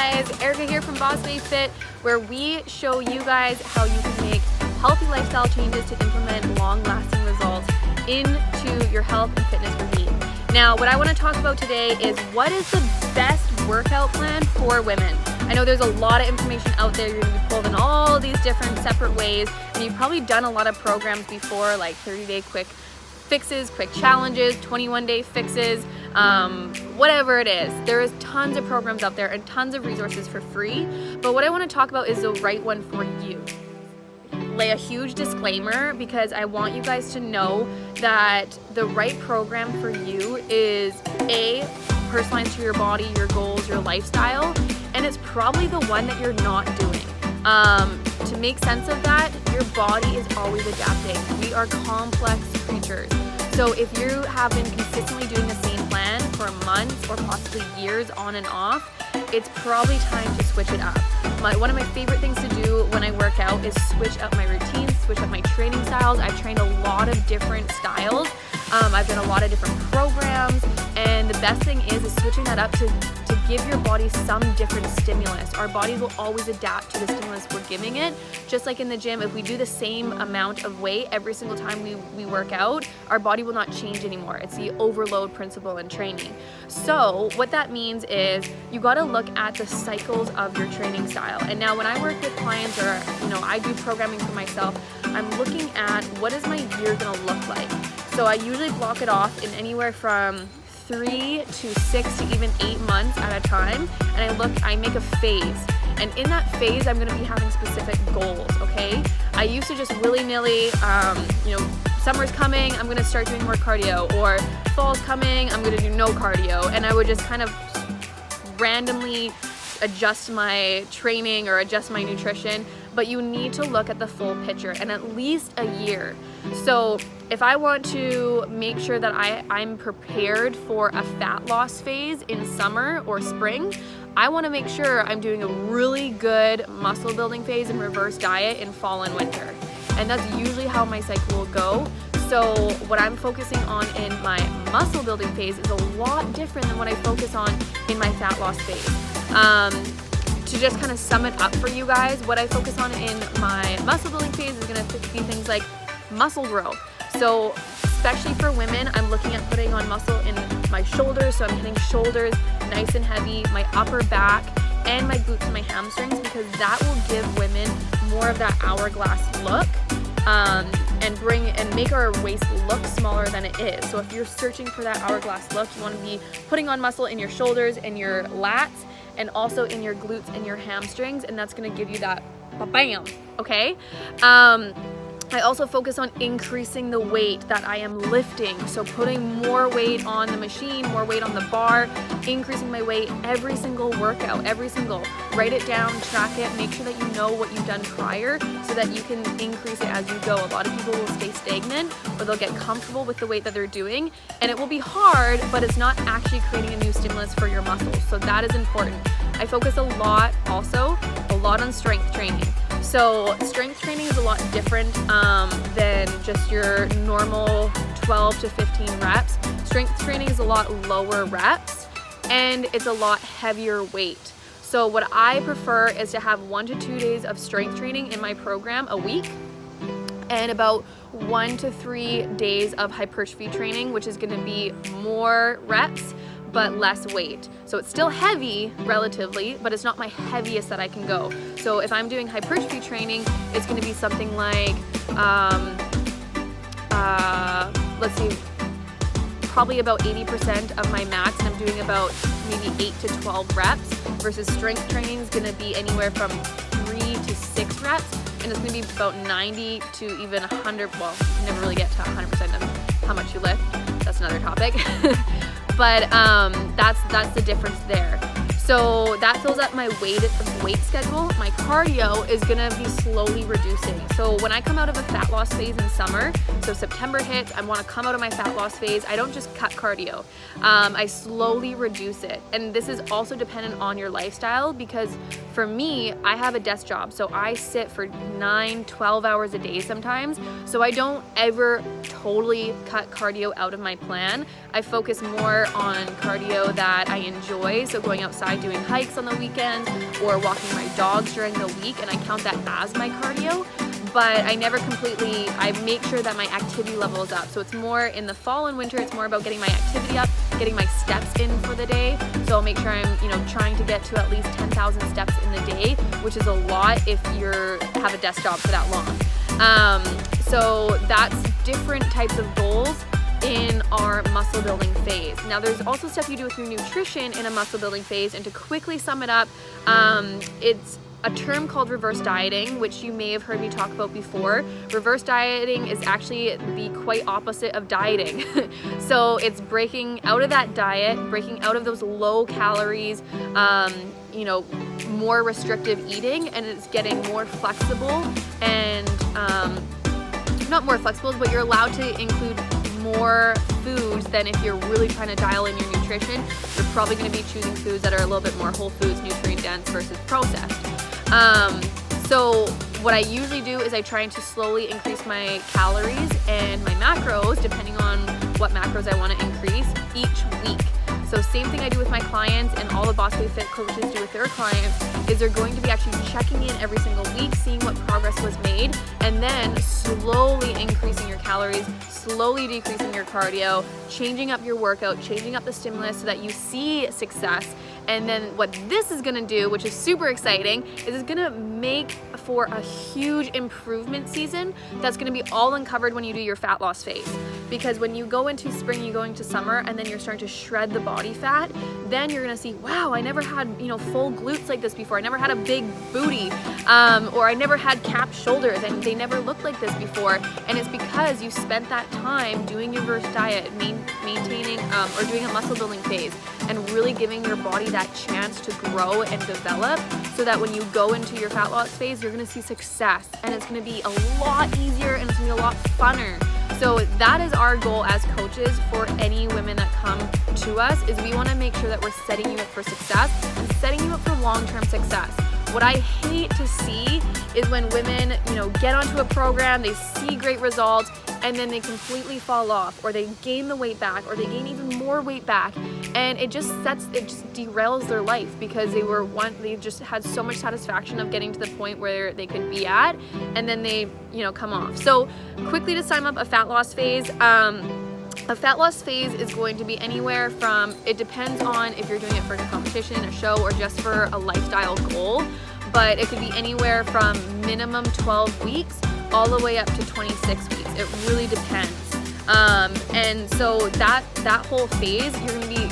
guys, Erica here from Boss Babe Fit, where we show you guys how you can make healthy lifestyle changes to implement long-lasting results into your health and fitness routine. Now, what I want to talk about today is what is the best workout plan for women. I know there's a lot of information out there. You're going to be pulled in all these different separate ways, and you've probably done a lot of programs before, like 30-day quick fixes, quick challenges, 21-day fixes, whatever it is. There is tons of programs out there and tons of resources for free, but what I want to talk about is the right one for you. Lay a huge disclaimer because I want you guys to know that the right program for you is A, personalized to your body, your goals, your lifestyle, and it's probably the one that you're not doing. To make sense of that, your body is always adapting. We are complex creatures. So if you have been consistently doing the same plan for months or possibly years on and off, it's probably time to switch it up. One of my favorite things to do when I work out is switch up my routines, switch up my training styles. I've trained a lot of different styles. I've done a lot of different programs, and the best thing is switching that up to give your body some different stimulus. Our bodies will always adapt to the stimulus we're giving it. Just like in the gym, if we do the same amount of weight every single time we work out, our body will not change anymore. It's the overload principle in training. So what that means is you got to look at the cycles of your training style. And now when I work with clients, or I do programming for myself, I'm looking at what is my year going to look like. So I usually block it off in anywhere from 3 to 6 to even 8 months at a time, and I make a phase, and in that phase I'm going to be having specific goals. Okay, I used to just willy-nilly, summer's coming, I'm going to start doing more cardio, or fall's coming, I'm going to do no cardio, and I would just kind of randomly adjust my training or adjust my nutrition. But you need to look at the full picture and at least a year. So if I want to make sure that I'm prepared for a fat loss phase in summer or spring, I want to make sure I'm doing a really good muscle building phase and reverse diet in fall and winter. And that's usually how my cycle will go. So what I'm focusing on in my muscle building phase is a lot different than what I focus on in my fat loss phase. To just kind of sum it up for you guys, what I focus on in my muscle building phase is going to be things like muscle growth. So especially for women, I'm looking at putting on muscle in my shoulders. So I'm hitting shoulders nice and heavy, my upper back, and my glutes and my hamstrings, because that will give women more of that hourglass look, and make our waist look smaller than it is. So if you're searching for that hourglass look, you want to be putting on muscle in your shoulders and your lats, and also in your glutes and your hamstrings, and that's going to give you that bam, okay? I also focus on increasing the weight that I am lifting, so putting more weight on the machine, more weight on the bar, increasing my weight every single workout, write it down, track it, make sure that you know what you've done prior so that you can increase it as you go. A lot of people will stay stagnant, or they'll get comfortable with the weight that they're doing, and it will be hard, but it's not actually creating a new stimulus for your muscles, so that is important. I focus a lot on strength training. So strength training is a lot different than just your normal 12 to 15 reps. Strength training is a lot lower reps, and it's a lot heavier weight. So what I prefer is to have 1 to 2 days of strength training in my program a week, and about 1 to 3 days of hypertrophy training, which is going to be more reps but less weight. So it's still heavy relatively, but it's not my heaviest that I can go. So if I'm doing hypertrophy training, it's going to be something like, let's see, probably about 80% of my max, and I'm doing about maybe 8 to 12 reps, versus strength training is going to be anywhere from 3 to 6 reps, and it's going to be about 90 to even 100. Well, you never really get to 100% of how much you lift. That's another topic. But that's the difference there. So that fills up my weight schedule. My cardio is gonna be slowly reducing. So when I come out of a fat loss phase in summer, so September hits, I wanna come out of my fat loss phase, I don't just cut cardio. I slowly reduce it. And this is also dependent on your lifestyle, because for me, I have a desk job. So I sit for 9, 12 hours a day sometimes. So I don't ever totally cut cardio out of my plan. I focus more on cardio that I enjoy. So going outside by doing hikes on the weekends or walking my dogs during the week, and I count that as my cardio. But I never completely, I make sure that my activity level is up. So it's more in the fall and winter, it's more about getting my activity up, getting my steps in for the day. So I'll make sure I'm, trying to get to at least 10,000 steps in the day, which is a lot if you have a desk job for that long. So that's different types of goals in our muscle building phase. Now there's also stuff you do with your nutrition in a muscle building phase, and to quickly sum it up, it's a term called reverse dieting, which you may have heard me talk about before. Reverse dieting is actually the quite opposite of dieting. So it's breaking out of that diet, breaking out of those low calories, more restrictive eating, and it's getting more flexible and not more flexible, but you're allowed to include more foods than if you're really trying to dial in your nutrition. You're probably going to be choosing foods that are a little bit more whole foods, nutrient dense versus processed. So what I usually do is I try to slowly increase my calories and my macros, depending on what macros I want to increase each week. So same thing I do with my clients, and all the Boss Babe Fit coaches do with their clients, is they're going to be actually checking in every single week, seeing what progress was made, and then slowly increasing your calories, slowly decreasing your cardio, changing up your workout, changing up the stimulus so that you see success. And then what this is gonna do, which is super exciting, is it's gonna make for a huge improvement season that's gonna be all uncovered when you do your fat loss phase. Because when you go into spring, you go into summer, and then you're starting to shred the body fat, then you're gonna see, wow, I never had full glutes like this before. I never had a big booty, or I never had capped shoulders, and they never looked like this before. And it's because you spent that time doing your reverse diet, maintaining or doing a muscle building phase, and really giving your body that chance to grow and develop, so that when you go into your fat loss phase, you're gonna see success, and it's gonna be a lot easier, and it's gonna be a lot funner. So that is our goal as coaches for any women that come to us, is we wanna make sure that we're setting you up for success and setting you up for long-term success. What I hate to see is when women, get onto a program, they see great results, and then they completely fall off, or they gain the weight back, or they gain even more weight back, and it just derails their life, because they just had so much satisfaction of getting to the point where they could be at, and then they come off. So quickly to sum up a fat loss phase, a fat loss phase is going to be anywhere from, it depends on if you're doing it for a competition, a show, or just for a lifestyle goal, but it could be anywhere from minimum 12 weeks all the way up to 26 weeks. It really depends. And so that whole phase,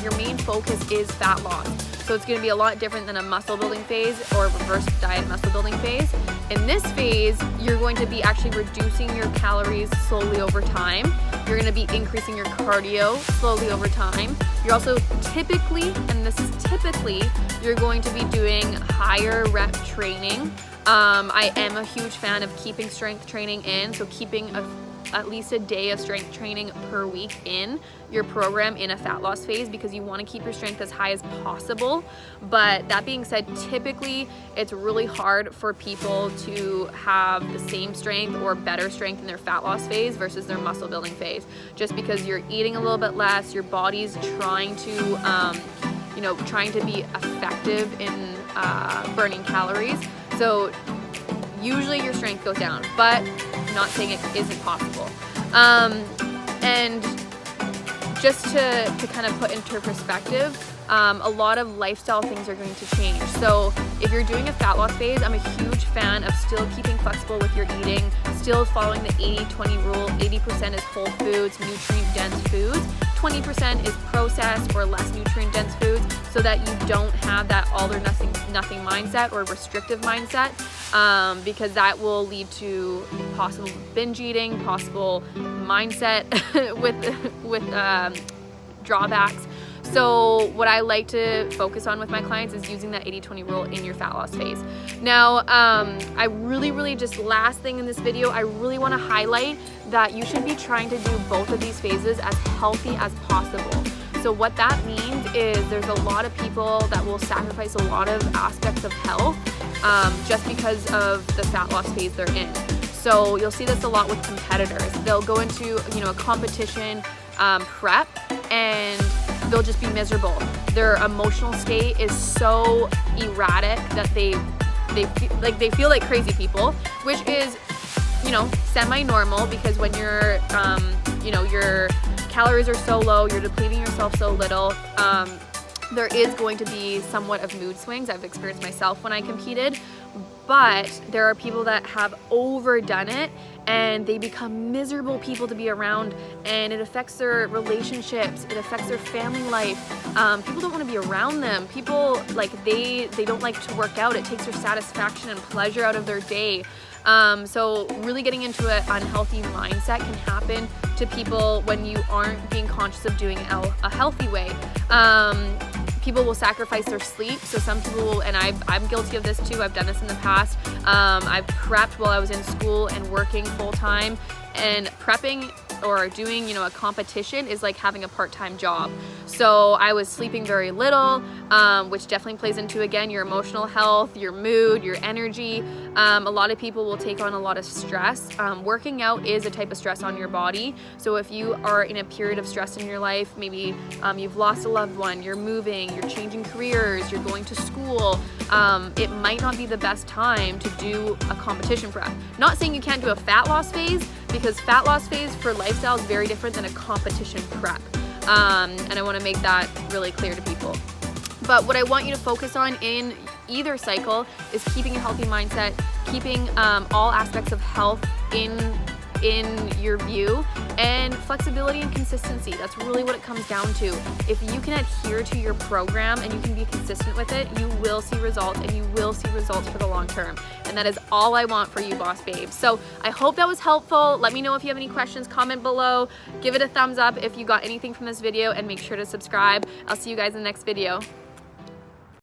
your main focus is fat loss. So it's gonna be a lot different than a muscle building phase or reverse diet muscle building phase. In this phase, you're going to be actually reducing your calories slowly over time. You're gonna be increasing your cardio slowly over time. You're also typically, and this is typically, you're going to be doing higher rep training. I am a huge fan of keeping strength training in, so keeping at least a day of strength training per week in your program in a fat loss phase, because you want to keep your strength as high as possible. But that being said, typically it's really hard for people to have the same strength or better strength in their fat loss phase versus their muscle building phase, just because you're eating a little bit less, your body's trying to trying to be effective in burning calories. So usually your strength goes down, but not saying it isn't possible. And just to kind of put into perspective, a lot of lifestyle things are going to change. So if you're doing a fat loss phase, I'm a huge fan of still keeping flexible with your eating, still following the 80-20 rule. 80% is whole foods, nutrient-dense foods. 20% is processed or less nutrient-dense foods, so that you don't have that all or nothing mindset or restrictive mindset, because that will lead to possible binge eating, possible mindset with drawbacks. So what I like to focus on with my clients is using that 80-20 rule in your fat loss phase. Now, I really just, last thing in this video, I really want to highlight that you should be trying to do both of these phases as healthy as possible. So what that means is there's a lot of people that will sacrifice a lot of aspects of health just because of the fat loss phase they're in. So you'll see this a lot with competitors. They'll go into a competition prep, and they'll just be miserable. Their emotional state is so erratic that they feel like crazy people, which is, you know, semi-normal, because when you're, you know, your calories are so low, you're depleting yourself so little, there is going to be somewhat of mood swings. I've experienced myself when I competed, but there are people that have overdone it and they become miserable people to be around, and it affects their relationships, it affects their family life. People don't want to be around them. People, like, they don't like to work out. It takes their satisfaction and pleasure out of their day. So really getting into an unhealthy mindset can happen to people when you aren't being conscious of doing it a healthy way. People will sacrifice their sleep. So some people will, and I'm guilty of this too, I've done this in the past. I've prepped while I was in school and working full time, and prepping or doing, you know, a competition is like having a part-time job. So I was sleeping very little, which definitely plays into, again, your emotional health, your mood, your energy. A lot of people will take on a lot of stress. Working out is a type of stress on your body. So if you are in a period of stress in your life, maybe you've lost a loved one, you're moving, you're changing careers, you're going to school, it might not be the best time to do a competition prep. Not saying you can't do a fat loss phase, because fat loss phase for lifestyle is very different than a competition prep. And I want to make that really clear to people. But what I want you to focus on in either cycle is keeping a healthy mindset, keeping all aspects of health in your view, and flexibility and consistency. That's really what it comes down to. If you can adhere to your program and you can be consistent with it, you will see results, and you will see results for the long term. And that is all I want for you, boss babes. So I hope that was helpful. Let me know if you have any questions, comment below, give it a thumbs up if you got anything from this video, and make sure to subscribe. I'll see you guys in the next video.